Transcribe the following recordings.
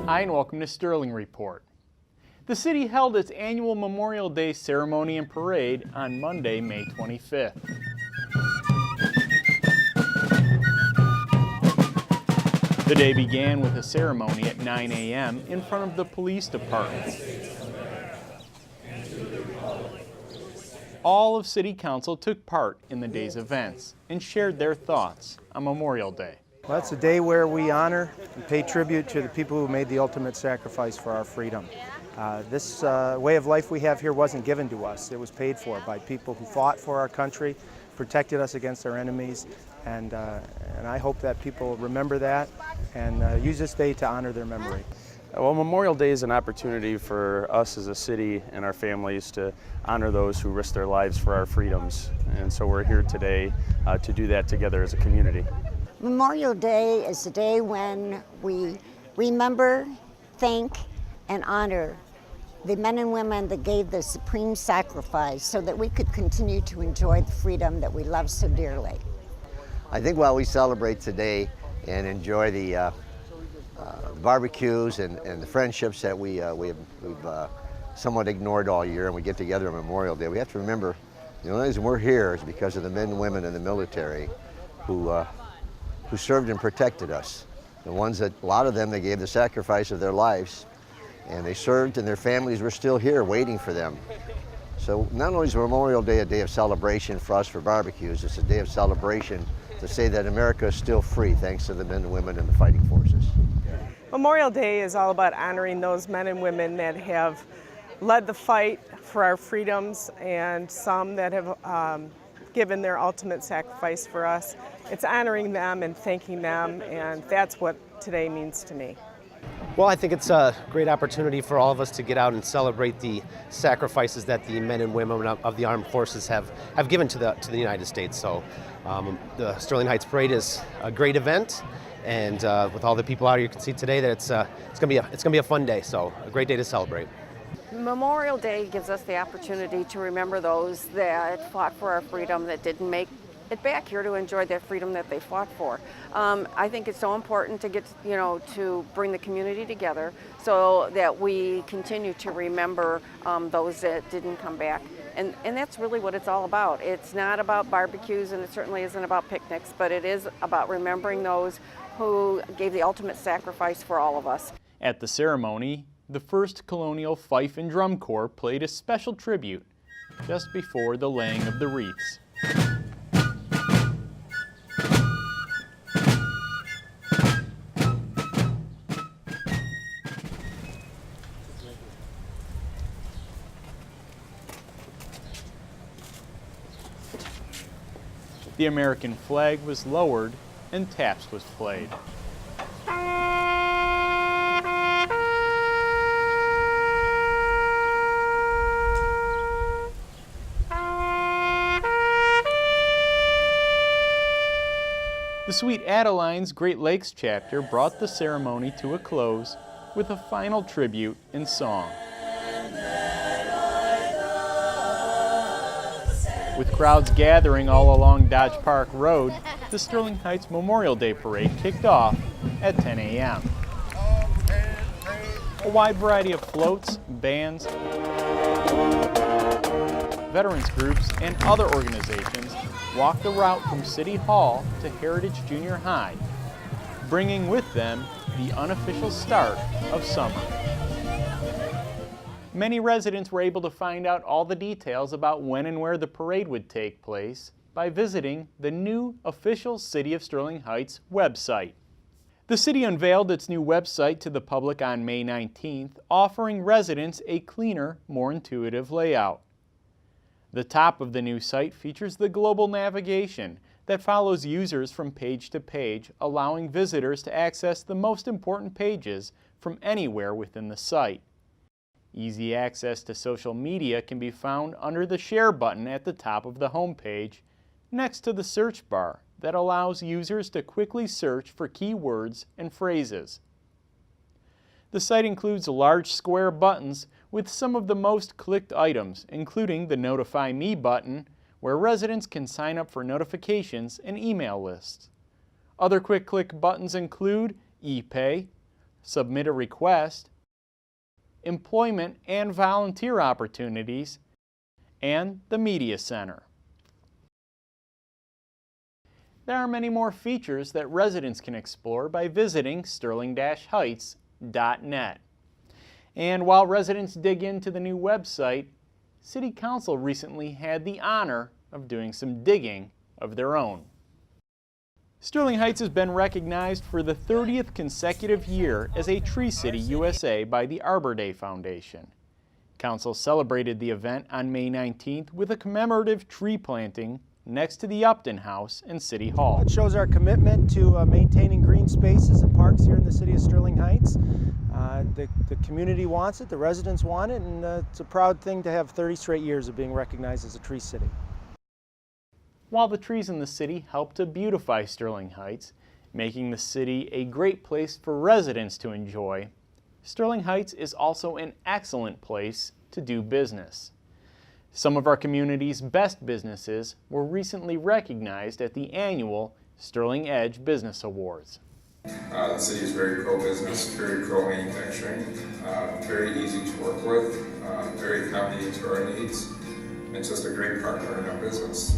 Hi and welcome to Sterling Report. The city held its annual Memorial Day ceremony and parade on Monday, May 25th. The day began with a ceremony at 9 a.m. in front of the police department. All of City Council took part in the day's events and shared their thoughts on Memorial Day. Well, it's a day where we honor and pay tribute to the people who made the ultimate sacrifice for our freedom. This way of life we have here wasn't given to us. It was paid for by people who fought for our country, protected us against our enemies, and I hope that people remember that and use this day to honor their memory. Well, Memorial Day is an opportunity for us as a city and our families to honor those who risked their lives for our freedoms. And so we're here today to do that together as a community. Memorial Day is the day when we remember, thank, and honor the men and women that gave the supreme sacrifice so that we could continue to enjoy the freedom that we love so dearly. I think while we celebrate today and enjoy the barbecues and the friendships that we've somewhat ignored all year, and we get together on Memorial Day, we have to remember the only reason we're here is because of the men and women in the military who served and protected us. The ones that, a lot of them, they gave the sacrifice of their lives, and they served, and their families were still here waiting for them. So not only is Memorial Day a day of celebration for us for barbecues, it's a day of celebration to say that America is still free thanks to the men and women in the fighting forces. Memorial Day is all about honoring those men and women that have led the fight for our freedoms, and some that have given their ultimate sacrifice for us. It's honoring them and thanking them, and that's what today means to me. Well, I think it's a great opportunity for all of us to get out and celebrate the sacrifices that the men and women of the armed forces have given to the United States. So the Sterling Heights Parade is a great event, and with all the people out here, you can see today that it's gonna be a fun day. So a great day to celebrate. Memorial Day gives us the opportunity to remember those that fought for our freedom, that didn't make it back here to enjoy that freedom that they fought for. I think it's so important to get, to bring the community together so that we continue to remember those that didn't come back. And that's really what it's all about. It's not about barbecues, and it certainly isn't about picnics, but it is about remembering those who gave the ultimate sacrifice for all of us. At the ceremony, the 1st Colonial Fife and Drum Corps played a special tribute just before the laying of the wreaths. The American flag was lowered and taps was played. The Sweet Adeline's Great Lakes chapter brought the ceremony to a close with a final tribute in song. With crowds gathering all along Dodge Park Road, the Sterling Heights Memorial Day Parade kicked off at 10 a.m. A wide variety of floats, bands, veterans groups, and other organizations walked the route from City Hall to Heritage Junior High, bringing with them the unofficial start of summer. Many residents were able to find out all the details about when and where the parade would take place by visiting the new official City of Sterling Heights website. The city unveiled its new website to the public on May 19th, offering residents a cleaner, more intuitive layout. The top of the new site features the global navigation that follows users from page to page, allowing visitors to access the most important pages from anywhere within the site. Easy access to social media can be found under the Share button at the top of the home page, next to the search bar that allows users to quickly search for keywords and phrases. The site includes large square buttons with some of the most clicked items, including the Notify Me button, where residents can sign up for notifications and email lists. Other quick click buttons include ePay, submit a request, employment and volunteer opportunities, and the Media Center. There are many more features that residents can explore by visiting sterling-heights.net. And while residents dig into the new website, City Council recently had the honor of doing some digging of their own. Sterling Heights has been recognized for the 30th consecutive year as a Tree City USA by the Arbor Day Foundation. Council celebrated the event on May 19th with a commemorative tree planting next to the Upton House in City Hall. It shows our commitment to maintaining green spaces and parks here in the city of Sterling Heights. The community wants it, the residents want it, and it's a proud thing to have 30 straight years of being recognized as a Tree City. While the trees in the city help to beautify Sterling Heights, making the city a great place for residents to enjoy, Sterling Heights is also an excellent place to do business. Some of our community's best businesses were recently recognized at the annual Sterling Edge Business Awards. The city is very pro-business, very pro-manufacturing, very easy to work with, very accommodating to our needs, and just a great partner in our business.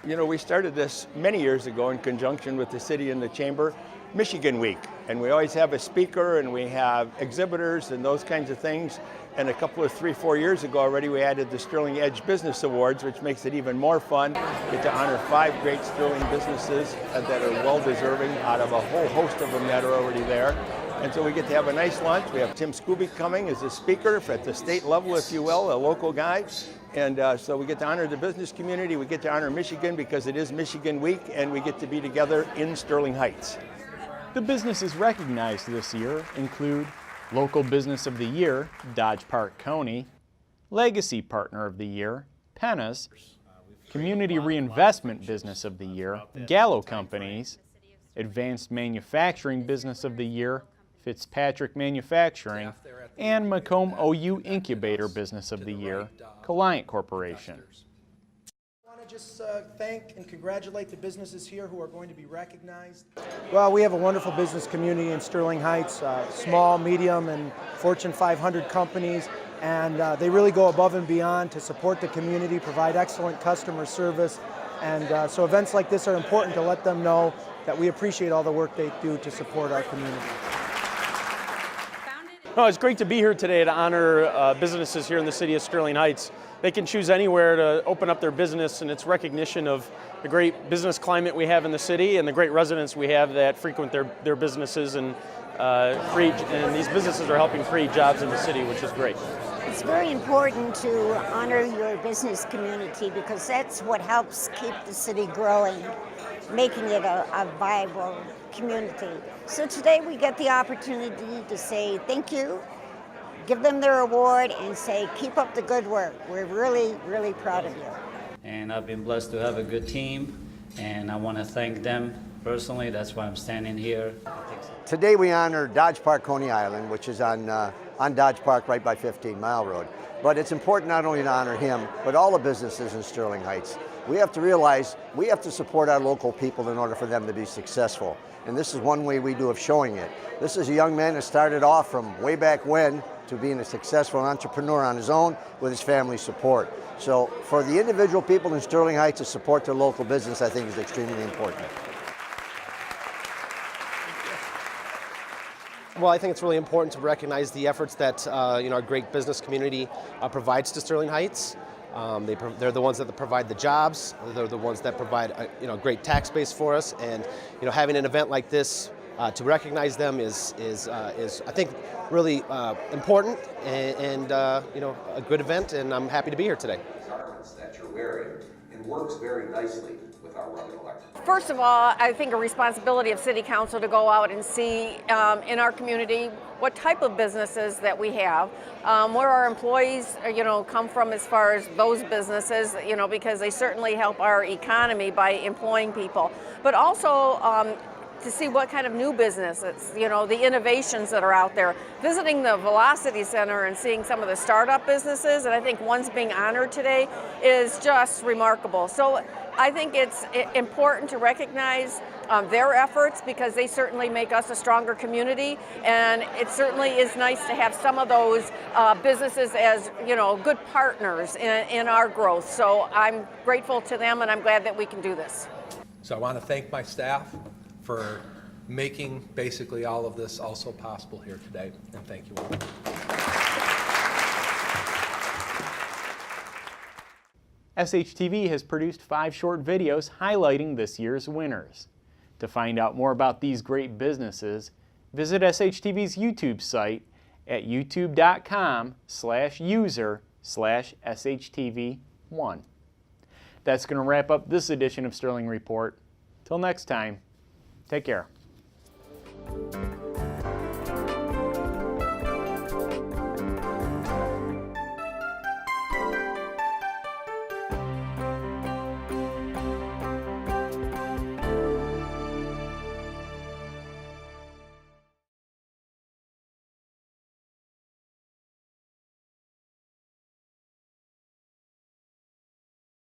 You know, we started this many years ago in conjunction with the city and the chamber, Michigan Week. And we always have a speaker and we have exhibitors and those kinds of things. And a couple of 3-4 years ago already we added the Sterling Edge Business Awards, which makes it even more fun. We get to honor 5 great Sterling businesses that are well-deserving out of a whole host of them that are already there. And so we get to have a nice lunch. We have Tim Scooby coming as a speaker at the state level, if you will, a local guy. And so we get to honor the business community. We get to honor Michigan because it is Michigan Week, and we get to be together in Sterling Heights. The businesses recognized this year include Local Business of the Year, Dodge Park County, Legacy Partner of the Year, Penna's, Community Reinvestment Business of the Year, Gallo Companies, Advanced Manufacturing Business of the Year, Fitzpatrick Manufacturing, and Macomb OU Incubator Business of the Year, Coliant Corporation. I want to just thank and congratulate the businesses here who are going to be recognized. Well, we have a wonderful business community in Sterling Heights, small, medium, and Fortune 500 companies, and they really go above and beyond to support the community, provide excellent customer service, and so events like this are important to let them know that we appreciate all the work they do to support our community. No, it's great to be here today to honor businesses here in the city of Sterling Heights. They can choose anywhere to open up their business, and it's recognition of the great business climate we have in the city and the great residents we have that frequent their businesses and these businesses are helping create jobs in the city, which is great. It's very important to honor your business community because that's what helps keep the city growing, making it a viable community. So today we get the opportunity to say thank you, give them their award, and say keep up the good work. We're really, really proud of you. And I've been blessed to have a good team, and I want to thank them personally. That's why I'm standing here. Today we honor Dodge Park Coney Island, which is on Dodge Park right by 15 Mile Road. But it's important not only to honor him, but all the businesses in Sterling Heights. We have to realize we have to support our local people in order for them to be successful. And this is one way we do of showing it. This is a young man that started off from way back when to being a successful entrepreneur on his own with his family's support. So for the individual people in Sterling Heights to support their local business, I think is extremely important. Well, I think it's really important to recognize the efforts that our great business community provides to Sterling Heights. They're the ones that provide the jobs. They're the ones that provide a great tax base for us. And having an event like this to recognize them is I think really important and a good event. And I'm happy to be here today. That you're wearing and works very nicely with our rugged electric. First of all, I think a responsibility of City Council to go out and see in our community what type of businesses that we have, where our employees, come from as far as those businesses, because they certainly help our economy by employing people. But also to see what kind of new businesses, you know, the innovations that are out there. Visiting the Velocity Center and seeing some of the startup businesses, and I think one's being honored today, is just remarkable. So I think it's important to recognize their efforts, because they certainly make us a stronger community, and it certainly is nice to have some of those businesses as, you know, good partners in our growth. So I'm grateful to them, and I'm glad that we can do this. So I want to thank my staff for making basically all of this also possible here today, and thank you all. SHTV has produced 5 short videos highlighting this year's winners. To find out more about these great businesses, visit SHTV's YouTube site at youtube.com/user/SHTV1. That's going to wrap up this edition of Sterling Report. Till next time, take care.